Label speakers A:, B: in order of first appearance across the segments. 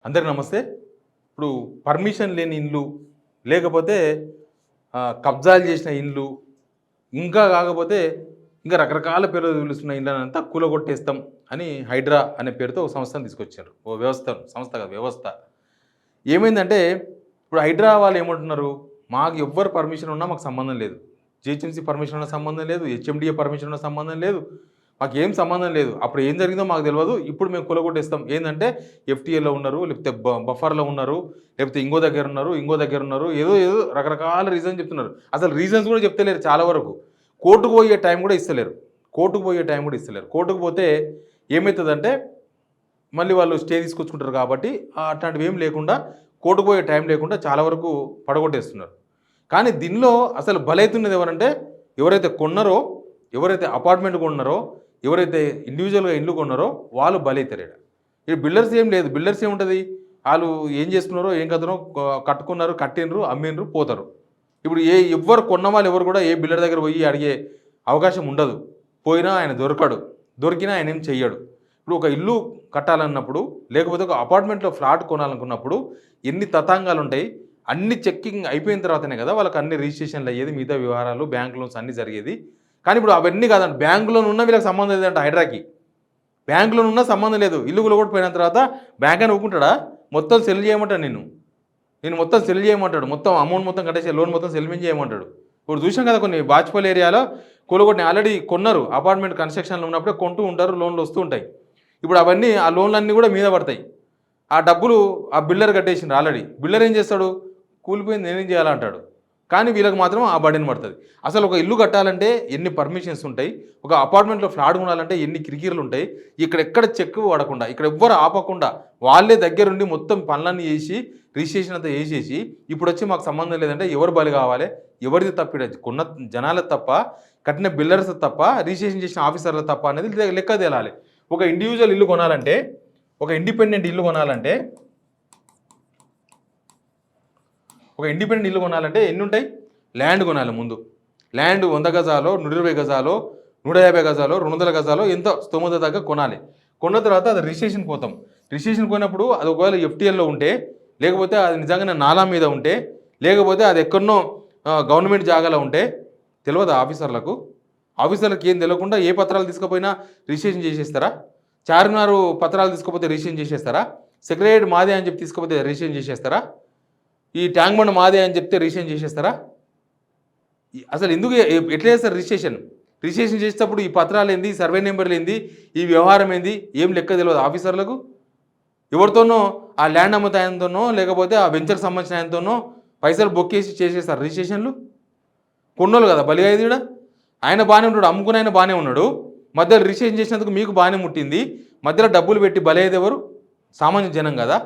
A: అందరికి నమస్తే. ఇప్పుడు పర్మిషన్ లేని ఇండ్లు, లేకపోతే కబ్జాలు చేసిన ఇండ్లు, ఇంకా కాకపోతే ఇంకా రకరకాల పేర్లు పిలుస్తున్న ఇండ్లనంతా కూలగొట్టేస్తాం అని హైడ్రా అనే పేరుతో ఒక సంస్థను తీసుకొచ్చారు. ఓ సంస్థ కాదు, వ్యవస్థ. ఏమైందంటే ఇప్పుడు హైడ్రా వాళ్ళు ఏమంటున్నారు, మాకు ఎవ్వరు పర్మిషన్ ఉన్నా మాకు సంబంధం లేదు. జిహెచ్ఎంసీ పర్మిషన్ ఉన్న సంబంధం లేదు, హెచ్ఎండిఏ పర్మిషన్ ఉన్న సంబంధం లేదు, మాకు ఏం సంబంధం లేదు. అప్పుడు ఏం జరిగిందో మాకు తెలియదు. ఇప్పుడు మేము కూలగొట్టేస్తాం. ఏంటంటే ఎఫ్టీఏలో ఉన్నారు, లేకపోతే బఫర్లో ఉన్నారు, లేకపోతే ఇంకో దగ్గర ఉన్నారు, ఏదో రకరకాల రీజన్ చెప్తున్నారు. అసలు రీజన్స్ కూడా చెప్తలేరు. చాలా వరకు కోర్టుకు పోయే టైం కూడా ఇస్తలేరు. కోర్టుకు పోతే ఏమవుతుందంటే మళ్ళీ వాళ్ళు స్టే తీసుకొచ్చుకుంటారు. కాబట్టి అట్లాంటివి ఏం లేకుండా, కోర్టుకు పోయే టైం లేకుండా చాలా వరకు పడగొట్టేస్తున్నారు. కానీ దీనిలో అసలు బలైతున్నది ఎవరంటే, ఎవరైతే కొన్నారో, ఎవరైతే అపార్ట్మెంట్ కొన్నారో, ఎవరైతే ఇండివిజువల్గా ఇల్లు కొన్నారో వాళ్ళు బలైతారు. ఇక్కడ బిల్డర్స్ ఏం లేదు. బిల్డర్స్ ఏముంటుంది, వాళ్ళు ఏం చేసుకున్నారో ఏం కథనో కట్టుకున్నారు, కట్టినరు, అమ్మినరు, పోతారు. ఇప్పుడు ఎవరు కొన్న వాళ్ళు ఎవరు కూడా ఏ బిల్డర్ దగ్గర పోయి అడిగే అవకాశం ఉండదు. పోయినా ఆయన దొరికినా ఆయన ఏం చెయ్యడు. ఇప్పుడు ఒక ఇల్లు కట్టాలన్నప్పుడు, లేకపోతే ఒక అపార్ట్మెంట్లో ఫ్లాట్ కొనాలనుకున్నప్పుడు ఎన్ని తతంగాలు ఉంటాయి. అన్ని చెక్కింగ్ అయిపోయిన తర్వాతనే కదా వాళ్ళకి అన్ని రిజిస్ట్రేషన్లు అయ్యేది, మిగతా వ్యవహారాలు, బ్యాంక్ లోన్స్ అన్నీ జరిగేది. కానీ ఇప్పుడు అవన్నీ కాదండి. బ్యాంకులో ఉన్న వీళ్ళకి సంబంధం లేదంట. హైడ్రాకి బ్యాంకులో ఉన్న సంబంధం లేదు. ఇల్లు పోయిన తర్వాత బ్యాంక్ అని ఊరుకుంటాడా? మొత్తం సెల్ చేయమంటాడు. నేను మొత్తం సెల్ చేయమంటాడు. మొత్తం అమౌంట్ మొత్తం కట్టేసి లోన్ మొత్తం సెల్మెంట్ చేయమంటాడు. ఇప్పుడు చూసాం కదా, కొన్ని బాజ్పల్లి ఏరియాలో కూలగొట్టిన ఆల్రెడీ కొన్నారు. అపార్ట్మెంట్ కన్స్ట్రక్షన్లో ఉన్నప్పుడే కొంటూ ఉంటారు, లోన్లు వస్తూ ఉంటాయి. ఇప్పుడు అవన్నీ ఆ లోన్లన్నీ కూడా మీద పడతాయి. ఆ డబ్బులు ఆ బిల్డర్ కట్టేసిండ్రు ఆల్రెడీ. బిల్డర్ ఏం చేస్తాడు, కూలిపోయింది నేనేం చేయాలంటాడు. కానీ వీళ్ళకి మాత్రం ఆ బర్డెన్ పడుతుంది. అసలు ఒక ఇల్లు కట్టాలంటే ఎన్ని పర్మిషన్స్ ఉంటాయి, ఒక అపార్ట్మెంట్లో ఫ్లాట్ కొనాలంటే ఎన్ని కిరికీర్లు ఉంటాయి. ఎక్కడ చెక్ పడకుండా, ఇక్కడ ఎవ్వరు ఆపకుండా వాళ్ళే దగ్గరుండి మొత్తం పనులన్నీ చేసి రిజిస్ట్రేషన్ అంతా చేసేసి ఇప్పుడు వచ్చి మాకు సంబంధం లేదంటే ఎవరు బలి కావాలి, ఎవరిది తప్పిడ, కొన్న జనాల తప్ప, కట్టిన బిల్డర్స్ తప్ప, రిజిస్ట్రేషన్ చేసిన ఆఫీసర్ల తప్ప అనేది లెక్క తేలాలి. ఒక ఇండివిజువల్ ఇల్లు కొనాలంటే, ఒక ఇండిపెండెంట్ ఇల్లు కొనాలంటే ఎన్ని ఉంటాయి? ల్యాండ్ కొనాలి ముందు. ల్యాండ్ 100 గజాలో, 120 గజాలో, 150 గజాలో, 200 గజాలో ఎంతో స్తోమత దాకా కొనాలి. కొన్న తర్వాత అది రిజిస్ట్రేషన్ పోతాం. రిజిస్ట్రేషన్ పోయినప్పుడు అది ఒకవేళ ఎఫ్టీఎల్లో ఉంటే, లేకపోతే అది నిజంగానే నాలా మీద ఉంటే, లేకపోతే అది ఎక్కడనో గవర్నమెంట్ జాగాలో ఉంటే తెలియదు ఆఫీసర్లకు ఏం తెలియకుండా ఏ పత్రాలు తీసుకుపోయినా రిజిస్ట్రేషన్ చేసేస్తారా? చార్మినార్ పత్రాలు తీసుకుపోతే రిజిస్ట్రేషన్ చేసేస్తారా? సెక్రటరీ మాదే అని చెప్పి తీసుకుపోతే రిజిస్ట్రేషన్ చేసేస్తారా? ఈ ట్యాంక్ బండ్ మాదే అని చెప్తే రిజిస్ట్రేషన్ చేసేస్తారా? అసలు ఎందుకు ఎట్లా చేస్తారు రిజిస్ట్రేషన్ చేసేటప్పుడు? ఈ పత్రాలు ఏంది, సర్వే నెంబర్లు ఏంది, ఈ వ్యవహారం ఏంది, ఏం లెక్క తెలియదు ఆఫీసర్లకు. ఎవరితోనో ఆ ల్యాండ్ అమ్ముతాయంతోనో, లేకపోతే ఆ వెంచర్ సంబంధించిన ఆయనతోనో పైసలు బొక్కేసి చేసేస్తారు రిజిస్ట్రేషన్లు. కొన్నోళ్ళు కదా బలి అయ్యేది. కూడా ఆయన బాగానే ఉంటాడు, అమ్ముకుని ఆయన బాగానే ఉన్నాడు. మధ్యలో రిజిస్ట్రేషన్ చేసినందుకు మీకు బాగానే ముట్టింది. మధ్యలో డబ్బులు పెట్టి బలి అయ్యేది ఎవరు? సామాన్య జనం కదా.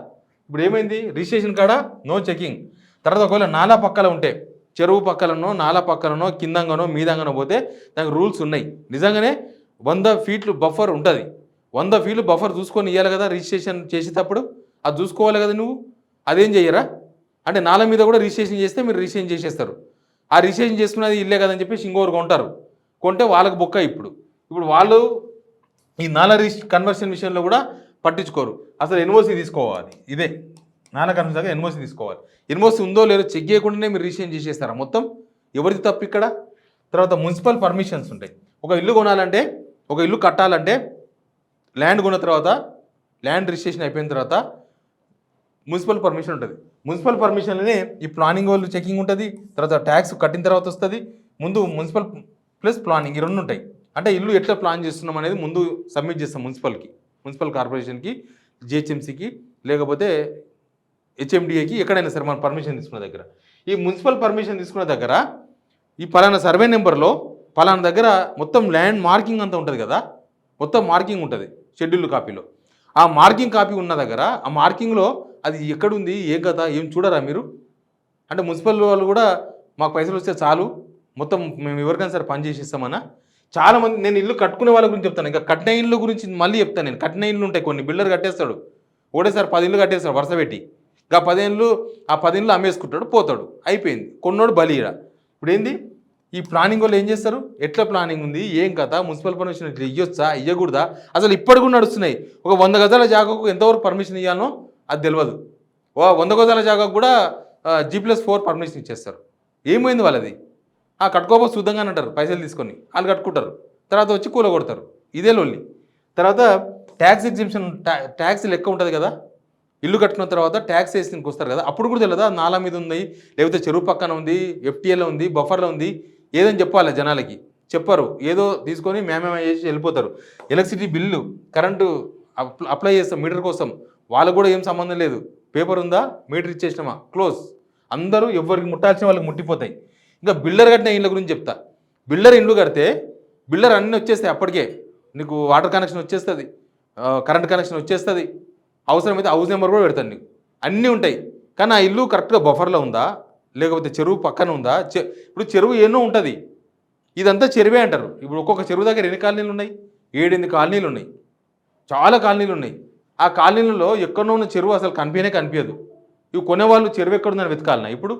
A: ఇప్పుడు ఏమైంది, రిజిస్ట్రేషన్ కాడ నో చెకింగ్. తర్వాత ఒకవేళ నాలా పక్కన ఉంటే, చెరువు పక్కలనో, నాలా పక్కనో, కిందంగానో, మీదంగానో పోతే దానికి రూల్స్ ఉన్నాయి. నిజంగానే 100 ఫీట్లు బఫర్ ఉంటుంది. 100 ఫీట్లు బఫర్ చూసుకొని ఇవ్వాలి కదా రిజిస్ట్రేషన్ చేసేటప్పుడు. అది చూసుకోవాలి కదా నువ్వు. అదేం చెయ్యరా? అంటే నాల మీద కూడా రిజిస్ట్రేషన్ చేస్తే మీరు రిజిస్ట్రేషన్ చేసేస్తారు. ఆ రిజిస్ట్రేషన్ చేసుకున్నది ఇల్లే కదని చెప్పేసి ఇంకోరు కొంటే వాళ్ళకి బొక్క. ఇప్పుడు వాళ్ళు ఈ నాల కన్వర్షన్ విషయంలో కూడా పట్టించుకోరు. అసలు ఎన్ఓసి తీసుకోవాలి. ఇదే నాల కన్వర్షన్ ఎన్ఓసి తీసుకోవాలి. ఎన్ఓసి ఉందో లేదో చెక్ చేయకుండానే మీరు రిజిస్ట్రేషన్ చేసేస్తారా మొత్తం? ఎవరిది తప్పు ఇక్కడ? తర్వాత మున్సిపల్ పర్మిషన్స్ ఉంటాయి. ఒక ఇల్లు కొనాలంటే, ఒక ఇల్లు కట్టాలంటే ల్యాండ్ కొన్న తర్వాత, ల్యాండ్ రిజిస్ట్రేషన్ అయిపోయిన తర్వాత మున్సిపల్ పర్మిషన్ ఉంటుంది. మున్సిపల్ పర్మిషన్లోనే ఈ ప్లానింగ్ వాళ్ళు చెకింగ్ ఉంటుంది. తర్వాత ట్యాక్స్ కట్టిన తర్వాత వస్తుంది. ముందు మున్సిపల్ ప్లస్ ప్లానింగ్ ఈ రెండు ఉంటాయి. అంటే ఇల్లు ఎట్లా ప్లాన్ చేస్తున్నాం అనేది ముందు సబ్మిట్ చేస్తాం మున్సిపల్ కార్పొరేషన్కి, జిహెచ్ఎంసీకి, లేకపోతే హెచ్ఎండిఏకి, ఎక్కడైనా సరే మనం పర్మిషన్ తీసుకున్న దగ్గర. ఈ మున్సిపల్ పర్మిషన్ తీసుకున్న దగ్గర ఈ పలానా సర్వే నెంబర్లో పలానా దగ్గర మొత్తం ల్యాండ్ మార్కింగ్ అంతా ఉంటుంది కదా, మొత్తం మార్కింగ్ ఉంటుంది షెడ్యూల్ కాపీలో. ఆ మార్కింగ్ కాపీ ఉన్న దగ్గర ఆ మార్కింగ్లో అది ఎక్కడుంది, ఏం కదా, ఏం చూడరా మీరు? అంటే మున్సిపల్ వాళ్ళు కూడా మాకు పైసలు వస్తే చాలు, మొత్తం మేము ఎవరికైనా సరే పని చేసిస్తామన్నా. చాలామంది, నేను ఇల్లు కట్టుకునే వాళ్ళ గురించి చెప్తాను, ఇంకా కట్టిన ఇల్లు గురించి మళ్ళీ చెప్తాను నేను. కట్టిన ఇల్లు ఉంటాయి కొన్ని, బిల్డర్ కట్టేస్తాడు ఒకటేసారి 10 ఇల్లు కట్టేస్తాడు వరుస పెట్టి. ఇంకా 10 ఇల్లు అమ్మేసుకుంటాడు, పోతాడు, అయిపోయింది. కొన్నోడు బలియడా. ఇప్పుడు ఏంది, ఈ ప్లానింగ్ వాళ్ళు ఏం చేస్తారు, ఎట్లా ప్లానింగ్ ఉంది, ఏం కథ, మున్సిపల్ పర్మిషన్ ఇట్లా ఇవ్వచ్చా, ఇవ్వకూడదా, అసలు ఇప్పటికి కూడా నడుస్తున్నాయి. ఒక 100 గజాల జాగాకు ఎంతవరకు పర్మిషన్ ఇవ్వాలనో అది తెలియదు. 100 గజాల జాగాకు కూడా G+4 పర్మిషన్ ఇచ్చేస్తారు. ఏమైంది వాళ్ళది? కట్టుకోకపోతే శుద్ధంగా అంటారు పైసలు తీసుకొని, వాళ్ళు కట్టుకుంటారు, తర్వాత వచ్చి కూలగొడతారు. ఇదే లొల్లి. తర్వాత ట్యాక్స్ ఎగ్జిబిషన్, ట్యాక్స్ లెక్క ఉంటుంది కదా, ఇల్లు కట్టుకున్న తర్వాత ట్యాక్స్ వేసి వస్తారు కదా, అప్పుడు కూడా తెలియదా నాలా మీద ఉంది, లేకపోతే చెరువు పక్కన ఉంది, FTAలో ఉంది, బఫర్లో ఉంది, ఏదని చెప్పాలి జనాలకి. చెప్పరు, ఏదో తీసుకొని మేమేమో చేసి వెళ్ళిపోతారు. ఎలక్ట్రిసిటీ బిల్లు, కరెంటు అప్లై చేస్తాం మీటర్ కోసం, వాళ్ళకు కూడా ఏం సంబంధం లేదు. పేపర్ ఉందా, మీటర్ ఇచ్చేసినామా, క్లోజ్. అందరూ ఎవరికి ముట్టాల్సిన వాళ్ళకి ముట్టిపోతాయి. ఇంకా బిల్డర్ కట్టిన ఇళ్ళ గురించి చెప్తా. బిల్డర్ ఇండ్లు కడితే బిల్డర్ అన్నీ వచ్చేస్తాయి అప్పటికే. నీకు వాటర్ కనెక్షన్ వచ్చేస్తుంది, కరెంట్ కనెక్షన్ వచ్చేస్తుంది, అవసరమైతే హౌస్ నెంబర్ కూడా పెడతాను నీకు, అన్నీ ఉంటాయి. కానీ ఆ ఇల్లు కరెక్ట్గా బఫర్లో ఉందా, లేకపోతే చెరువు పక్కన ఉందా? ఇప్పుడు చెరువు ఎన్నో ఉంటుంది, ఇదంతా చెరువే అంటారు. ఇప్పుడు ఒక్కొక్క చెరువు దగ్గర ఎన్ని కాలనీలు ఉన్నాయి? 7-8 కాలనీలు ఉన్నాయి, చాలా కాలనీలు ఉన్నాయి. ఆ కాలనీలలో ఎక్కడో ఉన్న చెరువు అసలు కనిపించదు. ఇవి కొనేవాళ్ళు చెరువు ఎక్కడుందని వెతకాలన్నా? ఇప్పుడు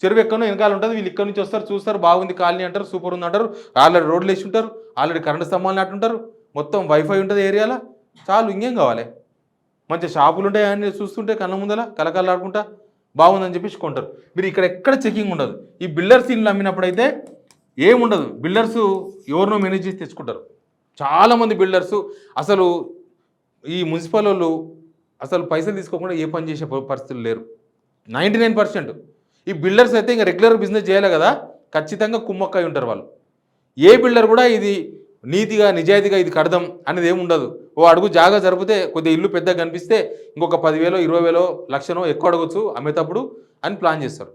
A: చెరువు ఎక్కడో వెనకాల ఉంటుంది, వీళ్ళు ఇక్కడ నుంచి వస్తారు, చూస్తారు, బాగుంది కాలనీ అంటారు, సూపర్ ఉంది అంటారు, ఆల్రెడీ రోడ్లు వేసి ఉంటారు, ఆల్రెడీ కరెంటు స్తంభాలు నాటుంటారు, మొత్తం వైఫై ఉంటుంది ఏరియాలో, చాలు, ఇంకేం కావాలి? మంచి షాపులు ఉంటాయి, అన్నీ చూస్తుంటే కళ్ళ ముందల కలకలాడుకుంటా బాగుందని చెప్పేసి కొంటారు. మీరు ఇక్కడ ఎక్కడ చెకింగ్ ఉండదు. ఈ బిల్డర్స్ ఇల్లు అమ్మినప్పుడైతే ఏముండదు, బిల్డర్స్ ఎవరినో మేనేజ్ చేసి తెచ్చుకుంటారు. చాలామంది బిల్డర్స్ అసలు ఈ మున్సిపల్ వాళ్ళు అసలు పైసలు తీసుకోకుండా ఏ పని చేసే పరిస్థితులు లేరు. 99%. ఈ బిల్డర్స్ అయితే ఇంకా రెగ్యులర్ బిజినెస్ చేయాలి కదా, ఖచ్చితంగా కుమ్మక్కై ఉంటారు వాళ్ళు. ఏ బిల్డర్ కూడా ఇది నీతిగా నిజాయితీగా ఇది కడదాం అనేది ఏమి ఉండదు. ఓ అడుగు జాగా జరిపితే కొద్దిగా ఇల్లు పెద్దగా కనిపిస్తే ఇంకొక 10,000, 20,000, లక్షనో ఎక్కువ అడగచ్చు అమ్మేటప్పుడు అని ప్లాన్ చేస్తారు.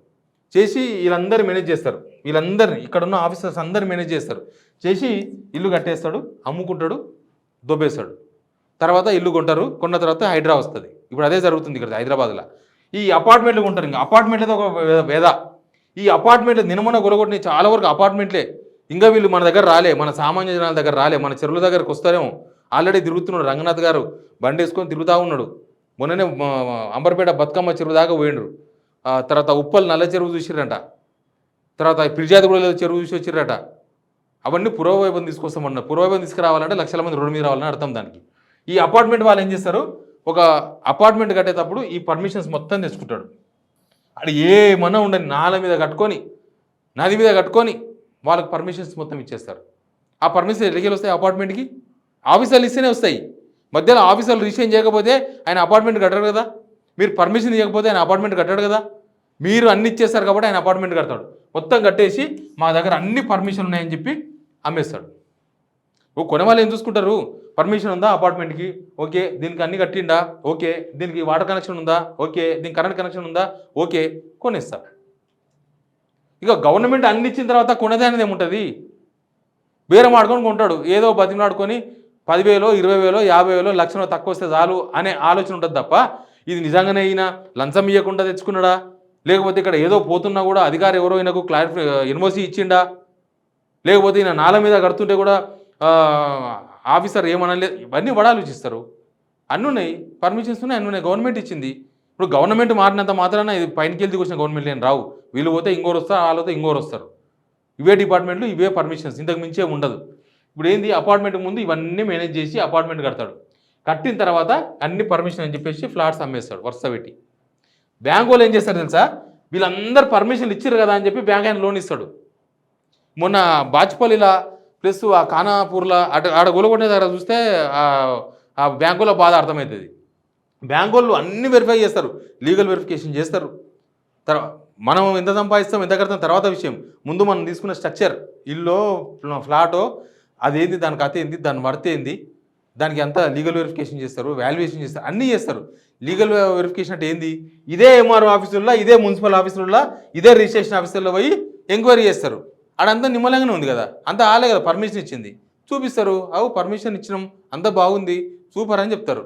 A: చేసి వీళ్ళందరూ మేనేజ్ చేస్తారు, వీళ్ళందరినీ ఇక్కడున్న ఆఫీసర్స్ అందరు మేనేజ్ చేస్తారు. చేసి ఇల్లు కట్టేస్తాడు, అమ్ముకుంటాడు, దొబ్బేస్తాడు. తర్వాత ఇల్లు కొంటారు, కొన్న తర్వాత హైడ్రా వస్తుంది. ఇప్పుడు అదే జరుగుతుంది ఇక్కడ హైదరాబాద్లో. ఈ అపార్ట్మెంట్లు కొంటారు, ఇంకా అపార్ట్మెంట్లతో ఒక వేద. ఈ అపార్ట్మెంట్లు నినమన గొలగొట్టిన చాలా వరకు అపార్ట్మెంట్లే. ఇంకా వీళ్ళు మన దగ్గర రాలే, మన సామాన్య జనాల దగ్గర రాలే, మన చెరువుల దగ్గరకు వస్తారేమో. ఆల్రెడీ తిరుగుతున్నాడు రంగనాథ్ గారు, బండి వేసుకొని తిరుగుతూ ఉన్నాడు. మొన్ననే అంబర్పేట బతుకమ్మ చెరువు దాకా పోయిండ్రు. తర్వాత ఉప్పల్ నల్ల చెరువు చూసిర్రంట, తర్వాత పిర్జాదిగూడలో చెరువు చూసి వచ్చిర్రట. అవన్నీ పురోవైభవం తీసుకొస్తామన్నారు. పురోవైభవం తీసుకురావాలంటే లక్షల మంది రోడ్డు మీద రావాలని అర్థం దానికి. ఈ అపార్ట్మెంట్ వాళ్ళు ఏం చేస్తారు, ఒక అపార్ట్మెంట్ కట్టేటప్పుడు ఈ పర్మిషన్స్ మొత్తం తెచ్చుకుంటాడు. అది ఏమన్నా ఉండని నాల మీద కట్టుకొని, నది మీద కట్టుకొని వాళ్ళకి పర్మిషన్స్ మొత్తం ఇచ్చేస్తారు. ఆ పర్మిషన్ ఎక్కడికి వస్తాయి? అపార్ట్మెంట్కి ఆఫీసర్లు ఇస్తేనే వస్తాయి. మధ్యలో ఆఫీసర్లు రిజిస్ట్రేషన్ చేయకపోతే ఆయన అపార్ట్మెంట్ కట్టాడు కదా, మీరు పర్మిషన్ ఇవ్వకపోతే ఆయన అపార్ట్మెంట్ కట్టాడు కదా. మీరు అన్ని ఇచ్చేస్తారు కాబట్టి ఆయన అపార్ట్మెంట్ కడతాడు. మొత్తం కట్టేసి మా దగ్గర అన్ని పర్మిషన్ ఉన్నాయని చెప్పి అమ్మేస్తాడు. కొనేవాళ్ళు ఏం చూసుకుంటారు, పర్మిషన్ ఉందా అపార్ట్మెంట్కి, ఓకే, దీనికి అన్ని కట్టిండా, ఓకే, దీనికి వాటర్ కనెక్షన్ ఉందా, ఓకే, దీనికి కరెంట్ కనెక్షన్ ఉందా, ఓకే, కొనేస్తా. ఇక గవర్నమెంట్ అన్ని ఇచ్చిన తర్వాత కొనేది అనేది ఏముంటుంది, బేరం ఆడుకొని కొంటాడు. ఏదో బతిమలాడుకొని 10,000, 20,000, 50,000, లక్షలో తక్కువ వస్తే చాలు అనే ఆలోచన ఉంటుంది తప్ప, ఇది నిజంగానే ఈయన లంచం ఇవ్వకుండా తెచ్చుకున్నాడా, లేకపోతే ఇక్కడ ఏదో పోతున్నా కూడా అధికారి ఎవరో ఈయనకు ఎన్ఓసి ఇచ్చిండా, లేకపోతే ఈయన నాల మీద కడుతుంటే కూడా ఆఫీసర్ ఏమనలేదు, ఇవన్నీ కూడా ఆలోచిస్తారు. అన్నీ ఉన్నాయి, పర్మిషన్స్ ఉన్నాయి, అన్నీ ఉన్నాయి, గవర్నమెంట్ ఇచ్చింది. ఇప్పుడు గవర్నమెంట్ మారినంత మాత్రాన ఇది పైనకి వెళ్తే వచ్చిన గవర్నమెంట్ ఏం రావు. వీళ్ళు పోతే ఇంకోరు వస్తారు, వాళ్ళు పోతే ఇంకోరు వస్తారు. ఇవే డిపార్ట్మెంట్లు, ఇవే పర్మిషన్స్, ఇంతకు మించే ఉండదు. ఇప్పుడు ఏంది, అపార్ట్మెంట్ ముందు ఇవన్నీ మేనేజ్ చేసి అపార్ట్మెంట్ కడతాడు. కట్టిన తర్వాత అన్ని పర్మిషన్ అని చెప్పేసి ఫ్లాట్స్ అమ్మేస్తాడు వరుస పెట్టి. బ్యాంక్ వాళ్ళు ఏం చేస్తారు తెలుసా, వీళ్ళందరూ పర్మిషన్లు ఇచ్చారు కదా అని చెప్పి బ్యాంక్ ఆయన లోన్ ఇస్తాడు. మొన్న బాచ్పల్లిలా ప్లస్ ఆ ఖానాపూర్లో ఆడ గొలగొట్టే దగ్గర చూస్తే ఆ బ్యాంకులో బాధ అర్థమవుతుంది. బ్యాంకు వాళ్ళు అన్ని వెరిఫై చేస్తారు, లీగల్ వెరిఫికేషన్ చేస్తారు. మనం ఎంత సంపాదిస్తాం, ఎంత కడతాం తర్వాత విషయం. ముందు మనం తీసుకున్న స్ట్రక్చర్, ఇల్లు, ఫ్లాటో, అదేంది, దాని కథ ఏంది, దాని వర్త్ ఏంది, దానికి అంతా లీగల్ వెరిఫికేషన్ చేస్తారు, వాల్యుయేషన్ చేస్తారు, అన్నీ చేస్తారు. లీగల్ వెరిఫికేషన్ అంటే ఏంది, ఇదే ఎంఆర్ఓ ఆఫీసుల్లో, ఇదే మున్సిపల్ ఆఫీసుల్లో, ఇదే రిజిస్ట్రేషన్ ఆఫీసుల్లో పోయి ఎంక్వైరీ చేస్తారు. అడంతా నిమ్మలంగానే ఉంది కదా, అంతా ఆలే కదా పర్మిషన్ ఇచ్చింది, చూపిస్తారు, అవు పర్మిషన్ ఇచ్చినాం, అంతా బాగుంది, సూపర్ అని చెప్తారు.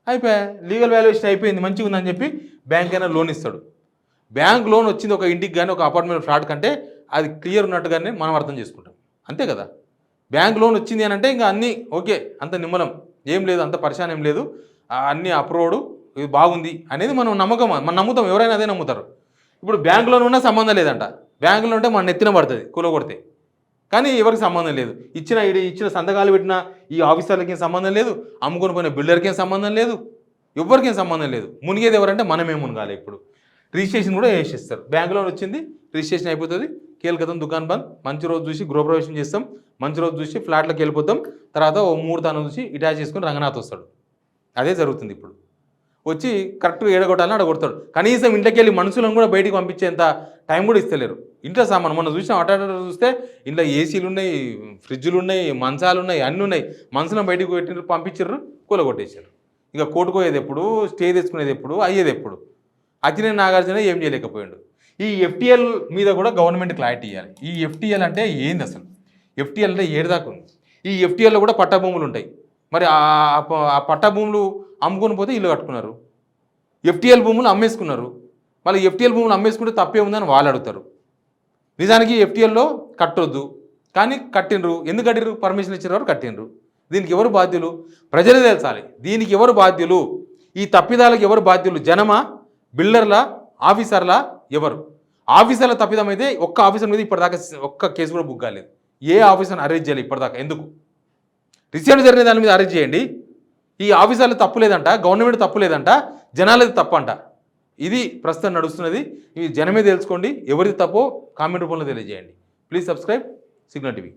A: అయిపోయా, లీగల్ వాల్యుయేషన్ అయిపోయింది, మంచిగా ఉందని చెప్పి బ్యాంక్ అయినా లోన్ ఇస్తాడు. బ్యాంక్ లోన్ వచ్చింది ఒక ఇంటికి కానీ ఒక అపార్ట్మెంట్ ఫ్లాట్ కంటే అది క్లియర్ ఉన్నట్టుగానే మనం అర్థం చేసుకుంటాం, అంతే కదా. బ్యాంక్ లోన్ వచ్చింది అని అంటే ఇంకా అన్నీ ఓకే, అంత నిమ్మలం, ఏం లేదు, అంత పరిశాన్ ఏం లేదు, అన్నీ అప్రూవ్డ్, ఇది బాగుంది అనేది మనం మనం నమ్ముతాం, ఎవరైనా అదే నమ్ముతారు. ఇప్పుడు బ్యాంక్ లోన్ ఉన్నా సంబంధం లేదంట, బ్యాంకులో ఉంటే మన నెత్తిన పడుతుంది కూలగొడితే, కానీ ఎవరికి సంబంధం లేదు. ఇచ్చిన సంతకాలు పెట్టిన ఈ ఆఫీసర్లకి ఏం సంబంధం లేదు, అమ్ముకొని పోయిన బిల్డర్కి ఏం సంబంధం లేదు. ఎవరికేం సంబంధం లేదు. మునిగేది ఎవరంటే మనమే మునగాలి. ఇప్పుడు రిజిస్ట్రేషన్ కూడా వేసేస్తారు. బ్యాంకులో వచ్చింది, రిజిస్ట్రేషన్ అయిపోతుంది, కేల్కతం దుకాణం బంద్. మంచి రోజు చూసి గృహప్రవేశం చేస్తాం, మంచి రోజు చూసి ఫ్లాట్లోకి వెళ్ళిపోతాం. తర్వాత ఓ ముహూర్తాన్ని చూసి అటాచ్ చేసుకుని రంగనాథ్ వస్తాడు. అదే జరుగుతుంది ఇప్పుడు. వచ్చి కరెక్ట్గా ఏడగొట్టాలని అడగొడతాడు. కనీసం ఇంట్లోకి వెళ్ళి మనుషులను కూడా బయటికి పంపించేంత టైం కూడా ఇస్తలేరు. ఇంట్లో సామాన్ మొన్న చూసినా అటాట చూస్తే ఇంట్లో ఏసీలు ఉన్నాయి, ఫ్రిడ్జ్లు ఉన్నాయి, మంచాలు ఉన్నాయి, అన్నీ ఉన్నాయి. మనుషులను బయటికి పెట్టినారు, పంపించారు, కూలగొట్టేశారు. ఇక కోటుకోయేది ఎప్పుడు, స్టే తెచ్చుకునేది ఎప్పుడు, అయ్యేది ఎప్పుడు? అక్కినేని నాగార్జున ఏం చేయలేకపోయాడు. ఈ ఎఫ్టీఎల్ మీద కూడా గవర్నమెంట్ క్లారిటీ ఇవ్వాలి. ఈ ఎఫ్టీఎల్ అంటే ఏంది అసలు? ఎఫ్టీఎల్ అంటే ఏడుదాకా ఉంది? ఈ ఎఫ్టీఎల్లో కూడా పట్టా భూములు ఉంటాయి. మరి ఆ పట్టా భూములు అమ్ముకొని పోతే ఇల్లు కట్టుకున్నారు. ఎఫ్టీఎల్ భూములు అమ్మేసుకున్నారు. మళ్ళీ ఎఫ్టీఎల్ భూములు అమ్మేసుకుంటే తప్పే ఉందని వాళ్ళు అడుగుతారు. నిజానికి ఎఫ్టీఎల్లో కట్టొద్దు, కానీ కట్టినరు. ఎందుకు కట్టినరు? పర్మిషన్ ఇచ్చిన వారు కట్టినరు. దీనికి ఎవరు బాధ్యులు? ప్రజలు తెలుసాలి. దీనికి ఎవరు బాధ్యులు? ఈ తప్పిదాలకు ఎవరు బాధ్యులు? జనమా, బిల్డర్లా, ఆఫీసర్లా? ఎవరు? ఆఫీసర్ల తప్పిదం అయితే ఒక్క ఆఫీసర్ మీద ఇప్పటిదాకా ఒక్క కేసు కూడా బుక్ కాలేదు. ఏ ఆఫీసర్ని అరెస్ట్ చేయాలి ఇప్పటిదాకా? ఎందుకు? రిసీవ్డ్ జరిగిన దాని మీద అరెస్ట్ చేయండి. ఈ ఆఫీసర్లు తప్పు లేదంట, గవర్నమెంట్ తప్పు లేదంట, జనాలది తప్పు అంట. ఇది ప్రస్తుతం నడుస్తున్నది. ఈ జనమే తెలుసుకోండి. ఎవరిది తప్పో కామెంట్ రూపంలో తెలియజేయండి. Please subscribe signal TV.